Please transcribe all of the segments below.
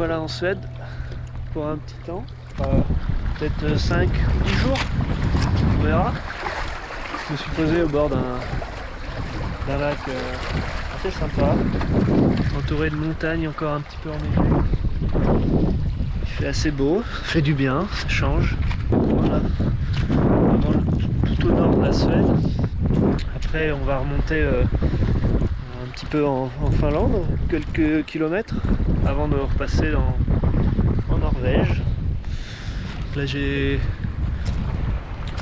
revoilà en Suède pour un petit temps, peut-être 5 ou 10 jours, on verra. Je me suis posé au bord d'un lac assez sympa, entouré de montagnes encore un petit peu enneigées. Il fait assez beau, ça fait du bien, ça change. Voilà, vraiment tout au nord de la Suède. Après on va remonter un petit peu en Finlande, quelques kilomètres, avant de repasser en Norvège. Là j'ai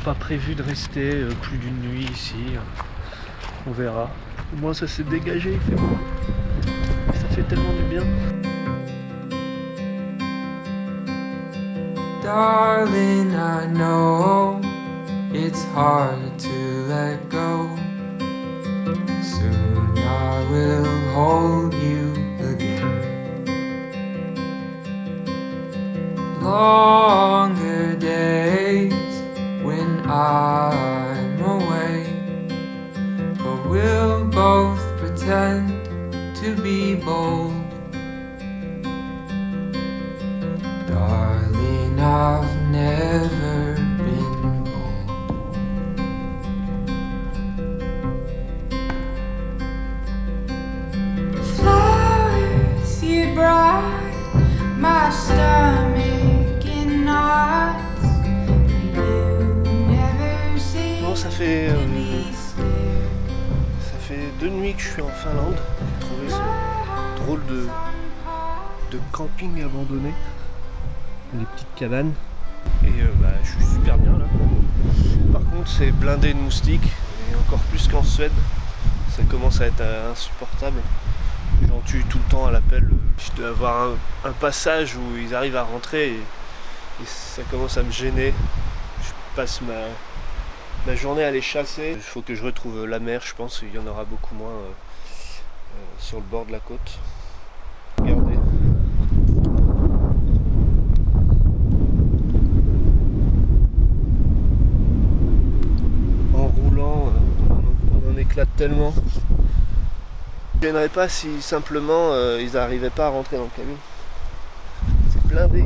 pas prévu de rester plus d'une nuit ici, on verra. Au moins ça s'est dégagé, il fait beau. Et ça fait tellement du bien. Darling, I know it's hard to let go. Soon I will hold you again. Longer days when I'm away, but we'll both pretend to be bold. Darling, I've never been bold. Flowers, you bright, my stomach in knots. You never see. Bon, ça fait 2 nuits que je suis en Finlande. J'ai trouvé ce drôle de camping abandonné. Les petites cabanes. Et je suis super bien là. Par contre c'est blindé de moustiques. Et encore plus qu'en Suède. Ça commence à être insupportable. J'en tue tout le temps à l'appel. Je dois avoir un passage où ils arrivent à rentrer et ça commence à me gêner. Je passe ma journée à les chasser. Il faut que je retrouve la mer, je pense. Il y en aura beaucoup moins sur le bord de la côte. Regardez. En roulant, on en éclate tellement. Je ne gênerais pas si simplement ils n'arrivaient pas à rentrer dans le camion. C'est blindé.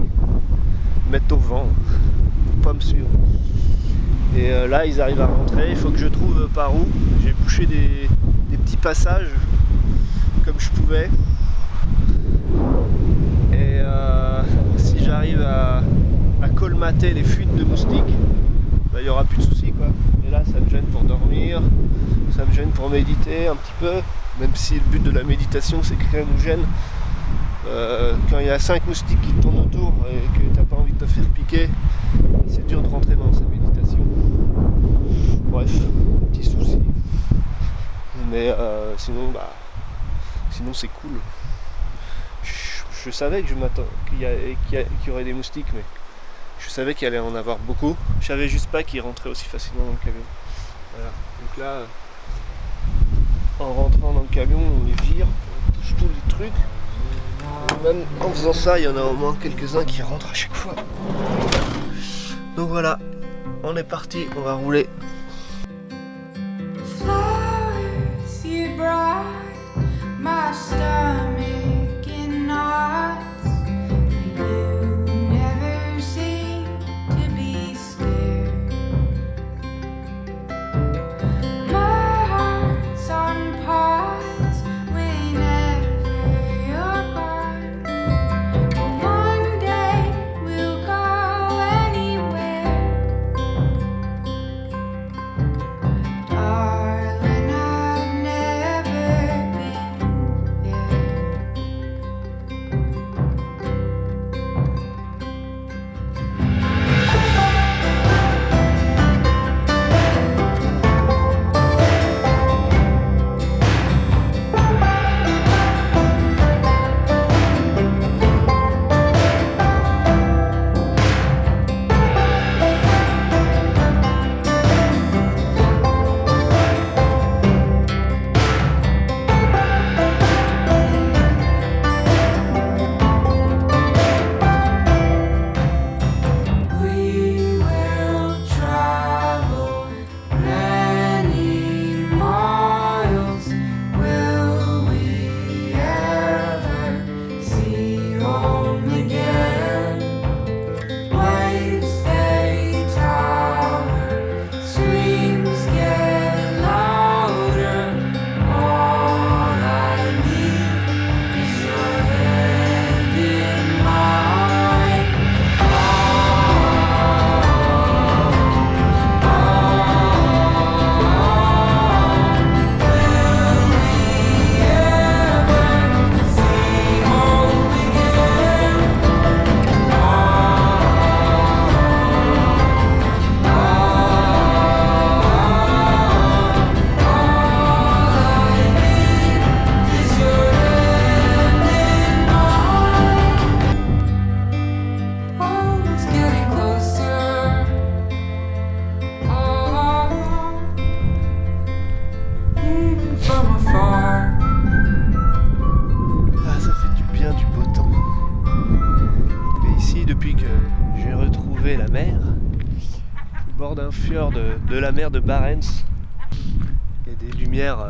Mettre au vent, pas me suivre. Et là ils arrivent à rentrer, il faut que je trouve par où. J'ai bouché des petits passages comme je pouvais. Et si j'arrive à colmater les fuites de moustiques, il n'y aura plus de soucis quoi. Et là ça me gêne pour dormir, ça me gêne pour méditer un petit peu, même si le but de la méditation c'est que rien nous gêne. Quand il y a 5 moustiques qui tournent autour et que tu n'as pas envie de te faire piquer, c'est dur de rentrer dans sa méditation. Bref, petit souci. Mais sinon c'est cool. Je savais que qu'il y aurait des moustiques, mais je savais qu'il allait en avoir beaucoup. Je savais juste pas qu'ils rentraient aussi facilement dans le camion. Voilà. Donc là, en rentrant dans le camion, on les vire, on touche tous les trucs. Et même en faisant ça, il y en a au moins quelques-uns qui rentrent à chaque fois. Donc voilà, on est parti, on va rouler. Flowers, you bright, my stomach in knots. You never seem to be scared. My heart's on pause whenever you're gone. But one day we'll go anywhere. bord d'un fjord de la mer de Barents. Il y a des lumières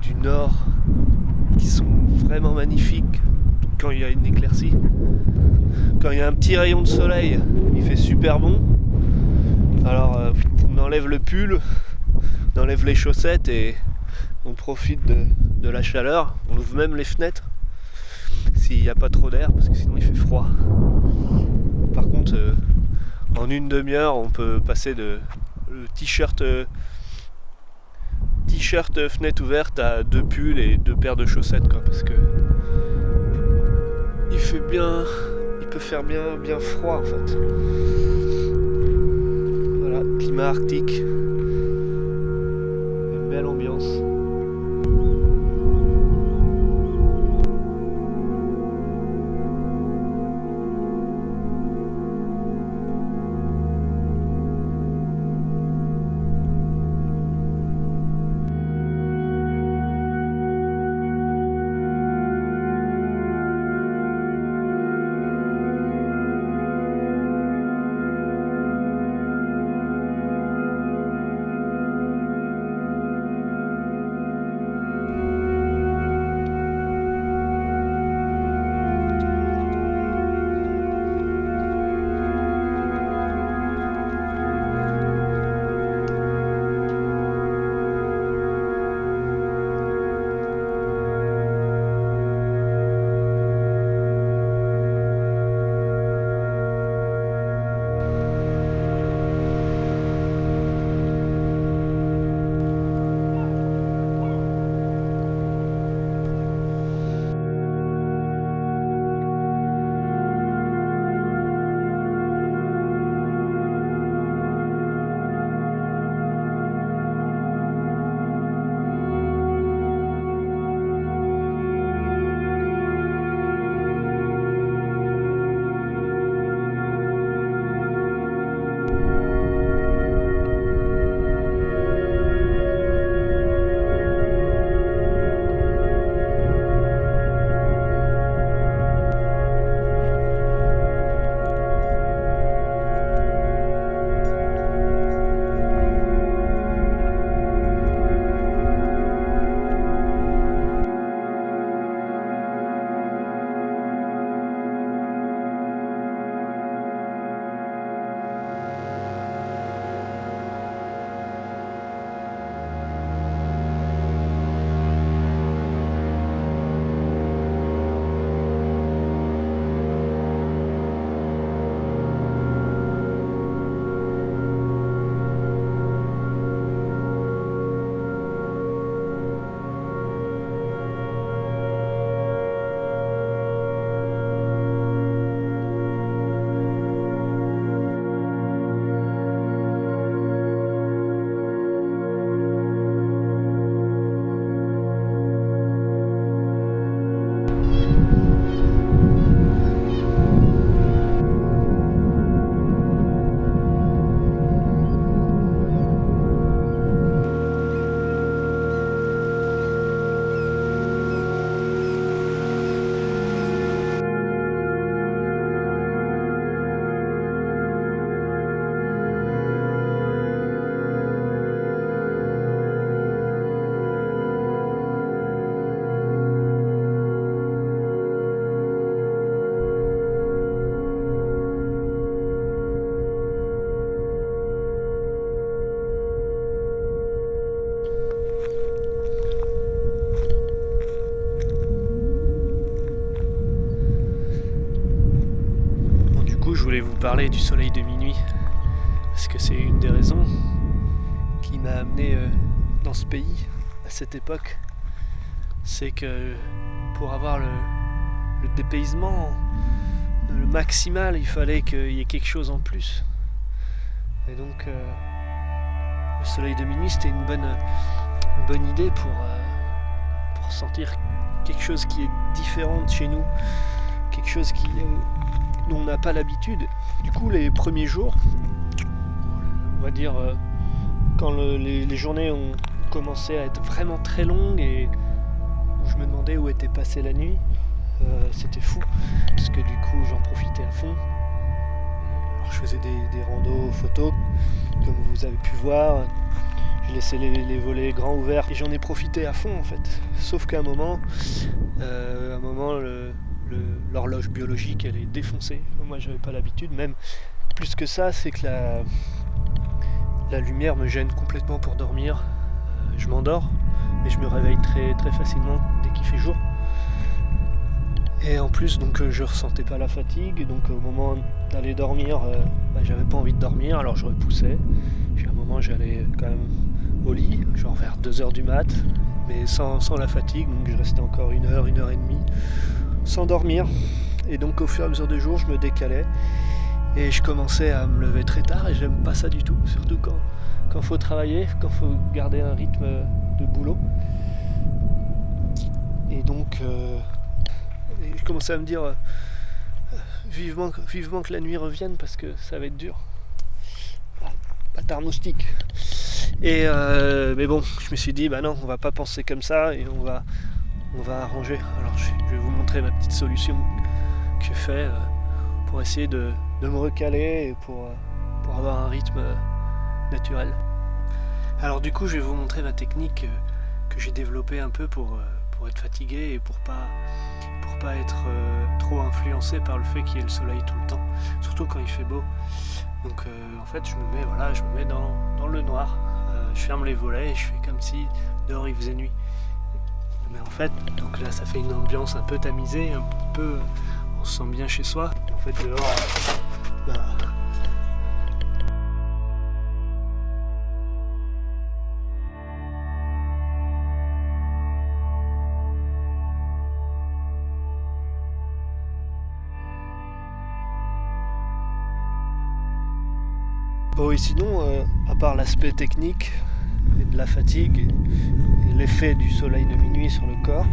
du nord qui sont vraiment magnifiques quand il y a une éclaircie. Quand il y a un petit rayon de soleil, il fait super bon. Alors on enlève le pull, on enlève les chaussettes et on profite de la chaleur. On ouvre même les fenêtres s'il n'y a pas trop d'air parce que sinon il fait froid. Par contre en une demi-heure on peut passer de le t-shirt fenêtre ouverte à 2 pulls et 2 paires de chaussettes quoi, parce que il peut faire bien froid en fait. Voilà, climat arctique, une belle ambiance. Je voulais vous parler du soleil de minuit parce que c'est une des raisons qui m'a amené dans ce pays à cette époque. C'est que pour avoir le dépaysement le maximal, il fallait qu'il y ait quelque chose en plus. Et donc le soleil de minuit c'était une bonne idée pour sentir quelque chose qui est différent de chez nous, quelque chose dont on n'a pas l'habitude. Du coup, les premiers jours, on va dire quand les journées ont commencé à être vraiment très longues et où je me demandais où était passée la nuit, c'était fou parce que du coup j'en profitais à fond. Alors je faisais des randos photos, comme vous avez pu voir. Je laissais les volets grands ouverts et j'en ai profité à fond en fait. Sauf qu'à un moment, l'horloge biologique elle est défoncée. Moi j'avais pas l'habitude, même plus que ça, c'est que la lumière me gêne complètement pour dormir. Je m'endors, mais je me réveille très, très facilement dès qu'il fait jour. Et en plus, donc, je ressentais pas la fatigue, donc au moment d'aller dormir, j'avais pas envie de dormir, alors je repoussais. À un moment, j'allais quand même au lit, genre vers 2h du mat, mais sans la fatigue, donc je restais encore 1h, 1h30, sans dormir. Et donc au fur et à mesure des jours, je me décalais, et je commençais à me lever très tard, et j'aime pas ça du tout, surtout quand faut travailler, quand faut garder un rythme de boulot. Et donc, je commençais à me dire vivement que la nuit revienne parce que ça va être dur. Bâtard moustique. Et mais bon, je me suis dit bah non, on va pas penser comme ça et on va arranger. Alors je vais vous montrer ma petite solution que j'ai fait pour essayer de me recaler et pour avoir un rythme naturel. Alors du coup, je vais vous montrer ma technique que j'ai développée un peu pour être fatigué et pour pas être trop influencé par le fait qu'il y ait le soleil tout le temps, surtout quand il fait beau. Donc en fait je me mets dans le noir, je ferme les volets et je fais comme si dehors il faisait nuit. Mais en fait, donc là ça fait une ambiance un peu tamisée, un peu, on se sent bien chez soi. En fait dehors, bon, et sinon, à part l'aspect technique et de la fatigue et l'effet du soleil de minuit sur le corps,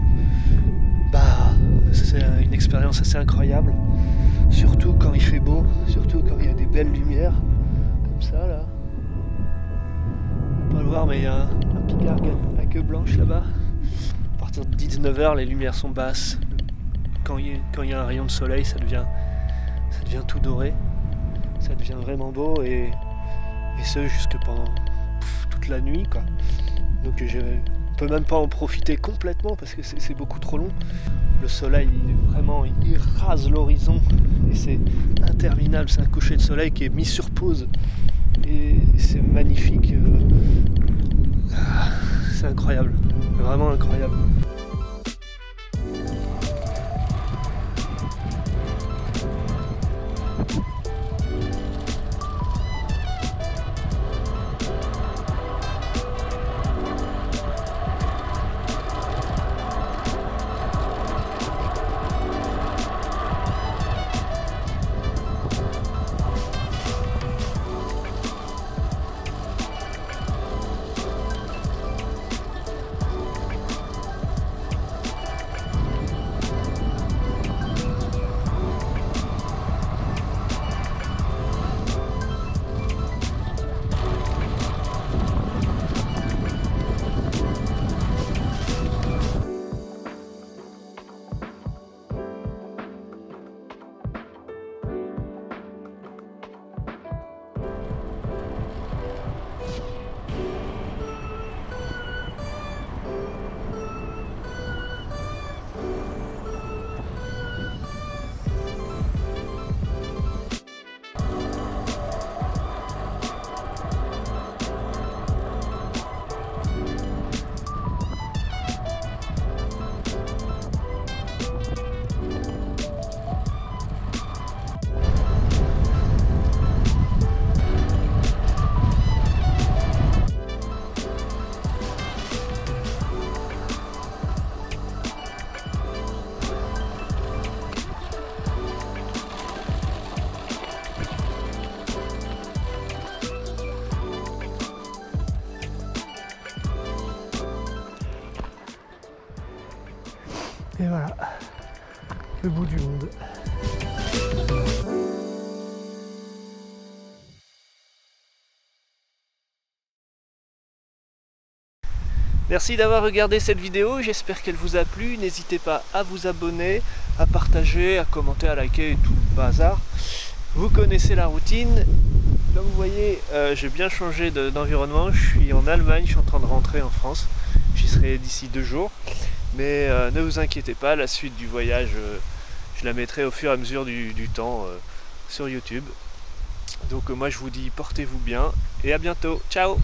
c'est une expérience assez incroyable, surtout quand il fait beau, surtout quand il y a des belles lumières, comme ça là. On peut pas le voir, mais il y a un picard à queue blanche là-bas. À partir de 19h, les lumières sont basses. Quand il y a un rayon de soleil, ça devient tout doré. Ça devient vraiment beau et ce jusque pendant toute la nuit quoi. Donc je peux même pas en profiter complètement parce que c'est beaucoup trop long. Le soleil il rase l'horizon et c'est interminable, c'est un coucher de soleil qui est mis sur pause et c'est magnifique. C'est incroyable, vraiment incroyable. Et voilà, le bout du monde. Merci d'avoir regardé cette vidéo, j'espère qu'elle vous a plu. N'hésitez pas à vous abonner, à partager, à commenter, à liker et tout le bazar. Vous connaissez la routine. Comme vous voyez, j'ai bien changé d'environnement. Je suis en Allemagne, je suis en train de rentrer en France. J'y serai d'ici 2 jours. Mais ne vous inquiétez pas, la suite du voyage, je la mettrai au fur et à mesure du temps sur YouTube. Donc moi je vous dis portez-vous bien et à bientôt. Ciao!